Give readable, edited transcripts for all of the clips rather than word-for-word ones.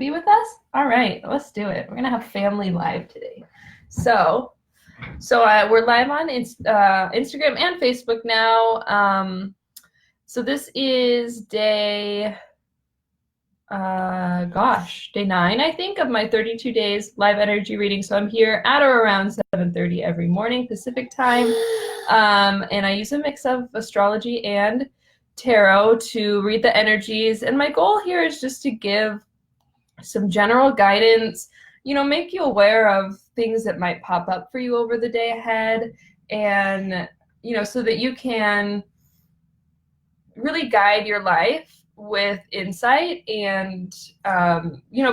be with us? All right, let's do it. We're going to have family live today. So we're live on Instagram and Facebook now. So this is day 9, I think, of my 32 days live energy reading. So I'm here at or around 7:30 every morning Pacific time. And I use a mix of astrology and tarot to read the energies. And my goal here is just to give some general guidance, make you aware of things that might pop up for you over the day ahead, and, so that you can really guide your life with insight and,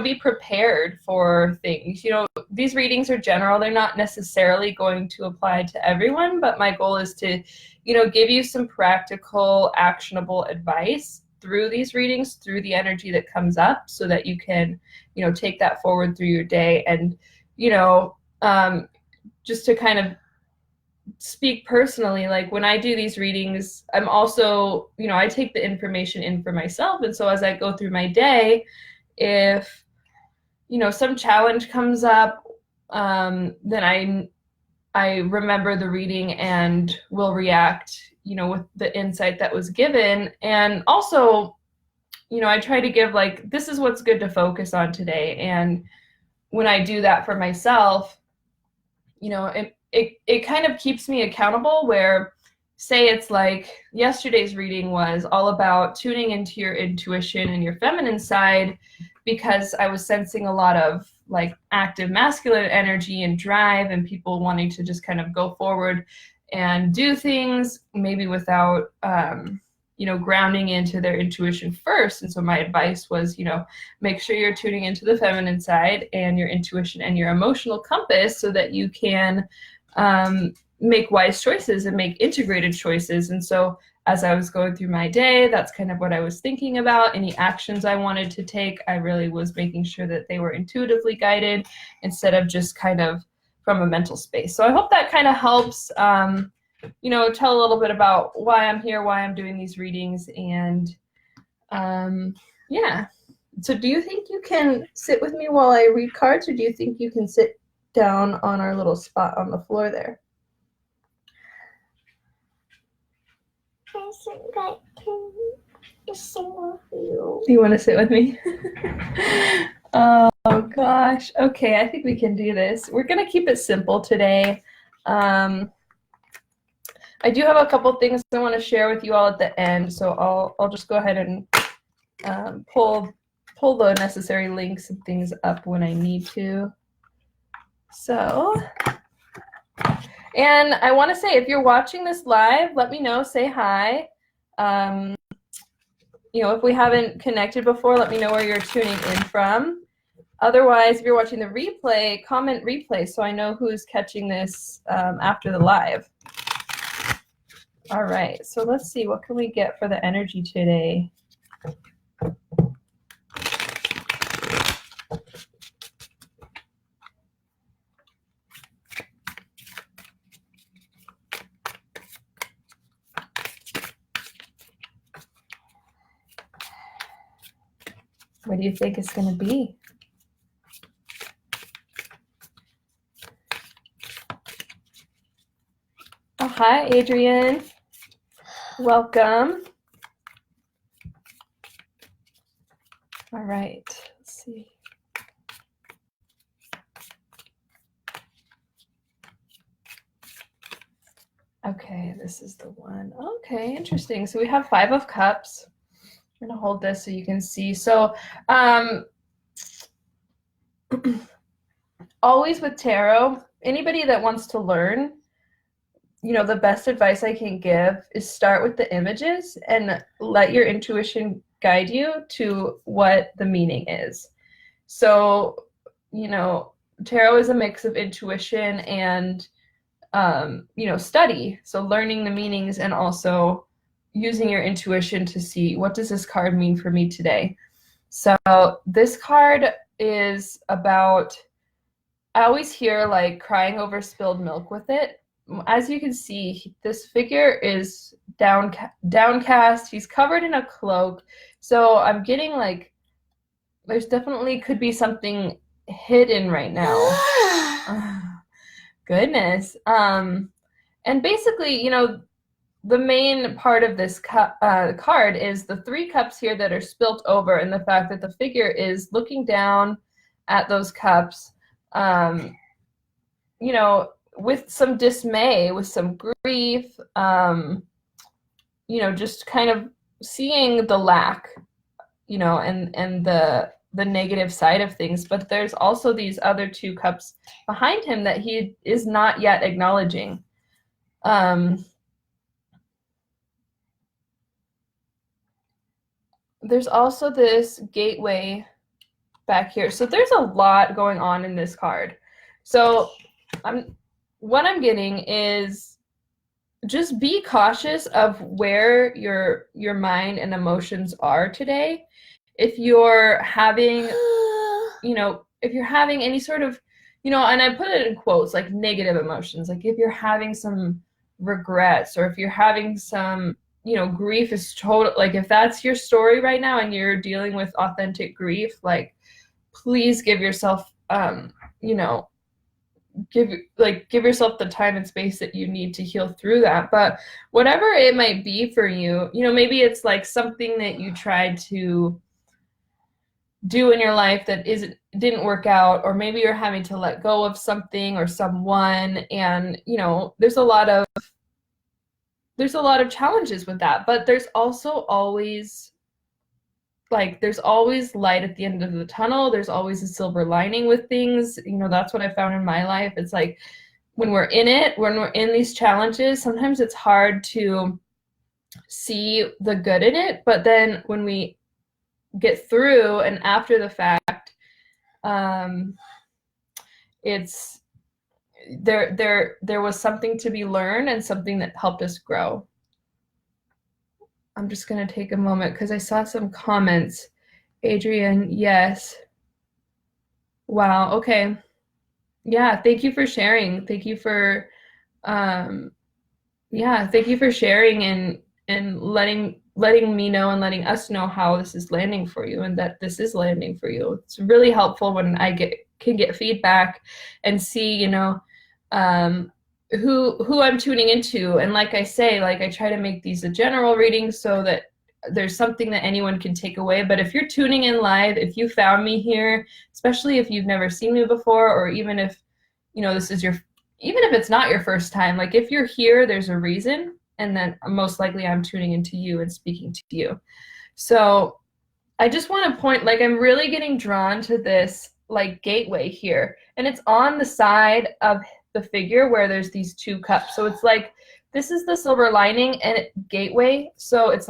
be prepared for things. These readings are general. They're not necessarily going to apply to everyone, but my goal is to, give you some practical, actionable advice through these readings, through the energy that comes up, so that you can, take that forward through your day. And, just to kind of speak personally, like when I do these readings, I'm also, I take the information in for myself. And so as I go through my day, if, some challenge comes up, then I remember the reading and will react, with the insight that was given. And also, I try to give, like, this is what's good to focus on today. And when I do that for myself, it kind of keeps me accountable, where, say it's like yesterday's reading was all about tuning into your intuition and your feminine side, because I was sensing a lot of like active masculine energy and drive, and people wanting to just kind of go forward and do things maybe without, grounding into their intuition first. And so my advice was, make sure you're tuning into the feminine side and your intuition and your emotional compass, so that you can make wise choices and make integrated choices. And so as I was going through my day, that's kind of what I was thinking about. Any actions I wanted to take, I really was making sure that they were intuitively guided instead of just kind of from a mental space. So I hope that kind of helps, tell a little bit about why I'm here, why I'm doing these readings. And yeah. So do you think you can sit with me while I read cards, or do you think you can sit down on our little spot on the floor there? I think I can sit with you. You want to sit with me? Oh gosh. Okay, I think we can do this. We're going to keep it simple today. I do have a couple things I want to share with you all at the end, so I'll just go ahead and pull the necessary links and things up when I need to. So, and I want to say, if you're watching this live, let me know, say hi. If we haven't connected before, let me know where you're tuning in from. Otherwise, if you're watching the replay, comment replay so I know who's catching this after the live. All right, so let's see, what can we get for the energy today? What do you think it's going to be? Oh, hi, Adrian. Welcome. All right, let's see. Okay, this is the one. Okay, interesting. So we have 5 of Cups. I'm going to hold this so you can see. So always with tarot, anybody that wants to learn, the best advice I can give is start with the images and let your intuition guide you to what the meaning is. So, tarot is a mix of intuition and, study. So learning the meanings and also using your intuition to see, what does this card mean for me today? So this card is about, I always hear like crying over spilled milk with it. As you can see, this figure is downcast. He's covered in a cloak. So I'm getting like there's definitely could be something hidden right now. Goodness. And basically, the main part of this card is the 3 cups here that are spilt over, and the fact that the figure is looking down at those cups, um, with some dismay, with some grief, just kind of seeing the lack, and the negative side of things. But there's also these other 2 cups behind him that he is not yet acknowledging. There's also this gateway back here. So there's a lot going on in this card. So what I'm getting is just be cautious of where your mind and emotions are today. If you're having, if you're having any sort of, and I put it in quotes, like negative emotions, like if you're having some regrets, or if you're having some, grief is total, like if that's your story right now and you're dealing with authentic grief, like please give yourself, give yourself the time and space that you need to heal through that. But whatever it might be for you, maybe it's like something that you tried to do in your life that didn't work out, or maybe you're having to let go of something or someone, and there's a lot of challenges with that. But there's also always there's always light at the end of the tunnel. There's always a silver lining with things. That's what I found in my life. It's like when we're in these challenges, sometimes it's hard to see the good in it. But then when we get through and after the fact, it's there was something to be learned and something that helped us grow. I'm just going to take a moment because I saw some comments. Adrian, yes. Wow, okay. Yeah, thank you for sharing. Thank you for thank you for sharing and letting me know and letting us know how this is landing for you, and that this is landing for you. It's really helpful when I can get feedback and see, who I'm tuning into. And like I say, I try to make these a general reading so that there's something that anyone can take away. But if you're tuning in live, if you found me here, especially if you've never seen me before, or even if, this is even if it's not your first time, if you're here, there's a reason. And then most likely I'm tuning into you and speaking to you. So I just want to point, I'm really getting drawn to this gateway here. And it's on the side of the figure where there's these 2 cups. So it's this is the silver lining and gateway. So it's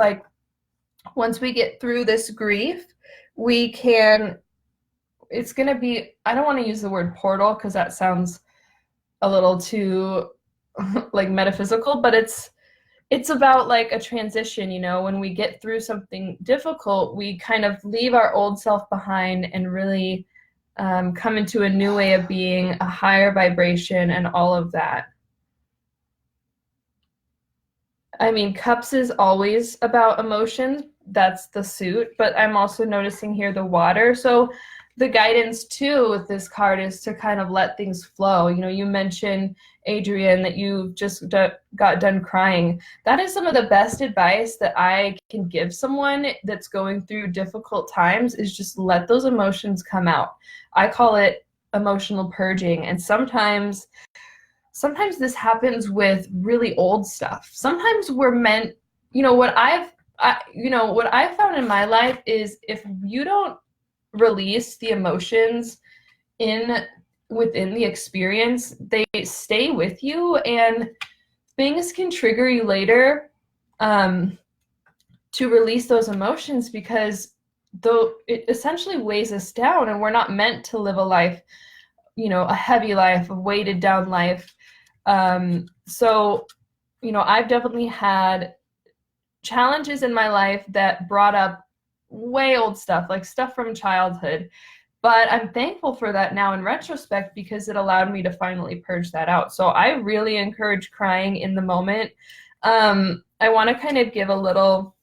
once we get through this grief, it's going to be, I don't want to use the word portal because that sounds a little too metaphysical, but it's about a transition. When we get through something difficult, we kind of leave our old self behind and really come into a new way of being, a higher vibration, and all of that. I mean, cups is always about emotions. That's the suit, but I'm also noticing here the water. So the guidance too with this card is to kind of let things flow. You mentioned, Adrian, that you just got done crying. That is some of the best advice that I can give someone that's going through difficult times, is just let those emotions come out. I call it emotional purging. And sometimes this happens with really old stuff. Sometimes we're meant, what I've found in my life is if you don't release the emotions within the experience, they stay with you, and things can trigger you later to release those emotions, because though it essentially weighs us down, and we're not meant to live a life, a heavy life, a weighted down life. So I've definitely had challenges in my life that brought up way old stuff, stuff from childhood. But I'm thankful for that now in retrospect, because it allowed me to finally purge that out. So I really encourage crying in the moment. I want to kind of give a little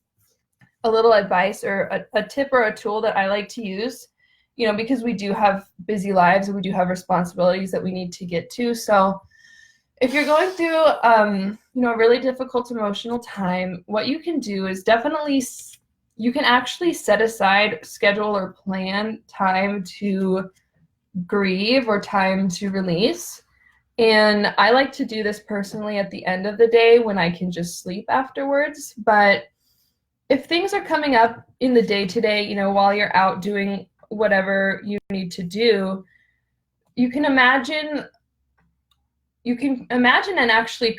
advice, or a tip or a tool that I like to use. you know, because we do have busy lives and we do have responsibilities that we need to get to. So if you're going through, you know, a really difficult emotional time, what you can do is definitely, you can actually set aside, schedule, or plan time to grieve or time to release. And I like to do this personally at the end of the day when I can just sleep afterwards. But if things are coming up in the day to day, you know, while you're out doing whatever you need to do, you can imagine and actually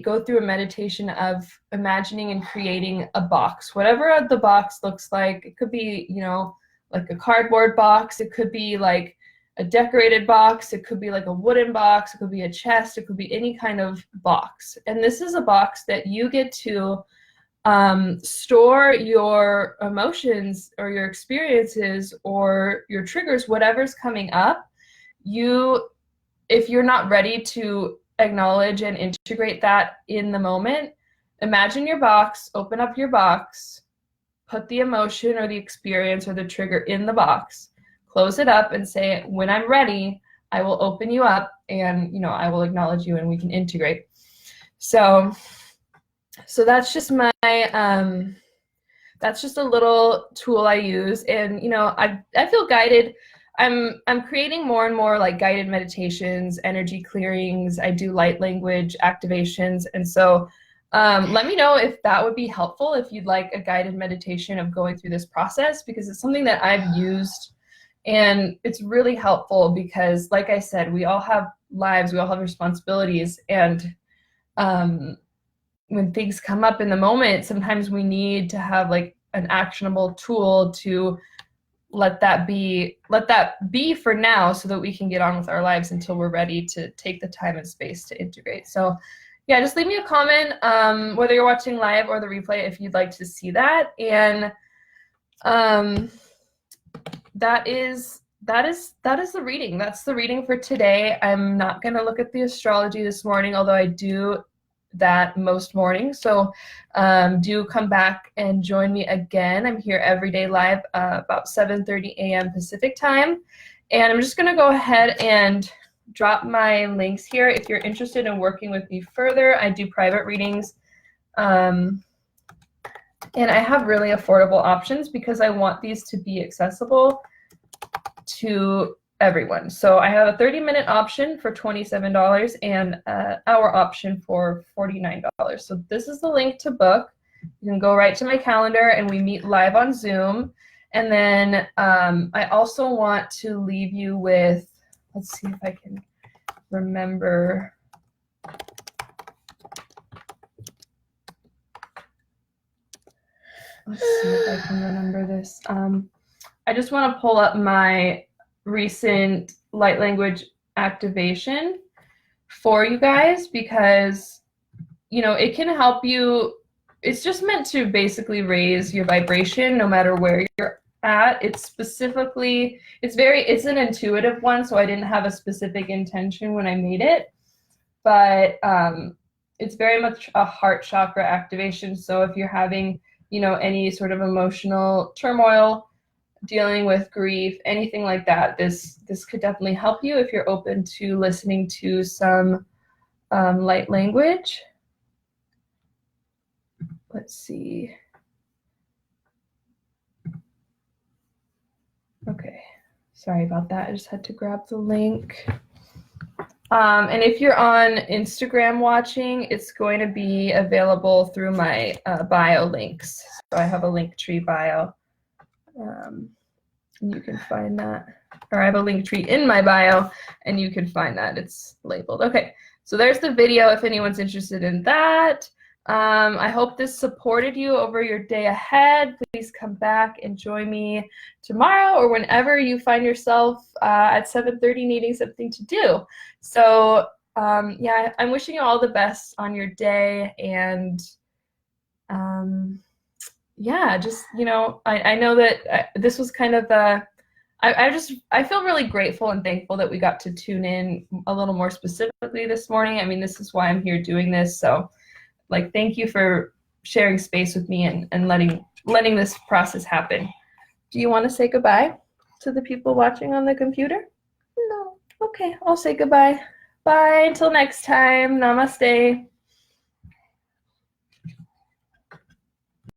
go through a meditation of imagining and creating a box, whatever the box looks like. It could be, you know, like a cardboard box. It could be like a decorated box. It could be like a wooden box. It could be a chest. It could be any kind of box. And this is a box that you get to store your emotions or your experiences or your triggers, whatever's coming up. If you're not ready to acknowledge and integrate that in the moment, imagine your box, open up your box, put the emotion or the experience or the trigger in the box, close it up, and say, when I'm ready, I will open you up and, you know, I will acknowledge you and we can integrate. So that's just that's just a little tool I use. And, you know, I feel guided. I'm creating more and more like guided meditations, energy clearings. I do light language activations. And so let me know if that would be helpful, if you'd like a guided meditation of going through this process, because it's something that I've used and it's really helpful because, like I said, we all have lives, we all have responsibilities. And when things come up in the moment, sometimes we need to have like an actionable tool to let that be for now, so that we can get on with our lives until we're ready to take the time and space to integrate. So yeah, just leave me a comment, whether you're watching live or the replay, if you'd like to see that. And that is the reading. That's the reading for today. I'm not going to look at the astrology this morning, although I do that most mornings. So do come back and join me again. I'm here every day live about 7:30 a.m. Pacific time. And I'm just going to go ahead and drop my links here. If you're interested in working with me further, I do private readings. And I have really affordable options because I want these to be accessible to everyone. So I have a 30-minute option for $27 and an hour option for $49. So this is the link to book. You can go right to my calendar and we meet live on Zoom. And then I also want to leave you with, let's see if I can remember. Let's see if I can remember this. I just want to pull up my recent light language activation for you guys because, you know, it can help you. It's just meant to basically raise your vibration no matter where you're at. It's specifically, it's an intuitive one, so I didn't have a specific intention when I made it, but it's very much a heart chakra activation. So if you're having, you know, any sort of emotional turmoil, dealing with grief, anything like that, this could definitely help you if you're open to listening to some light language. Let's see. Okay, sorry about that. I just had to grab the link. And if you're on Instagram watching, it's going to be available through my bio links. So I have a Linktree bio. You can find that, or I have a link tree in my bio and you can find that. It's labeled. Okay, so there's the video if anyone's interested in that. I hope this supported you over your day ahead. Please come back and join me tomorrow or whenever you find yourself at 7:30 needing something to do. So yeah, I'm wishing you all the best on your day. And yeah, just, you know, I know that this was kind of I feel really grateful and thankful that we got to tune in a little more specifically this morning. I mean, this is why I'm here doing this. So like, thank you for sharing space with me and letting this process happen. Do you want to say goodbye? to the people watching on the computer? No. Okay, I'll say goodbye. Bye until next time. Namaste.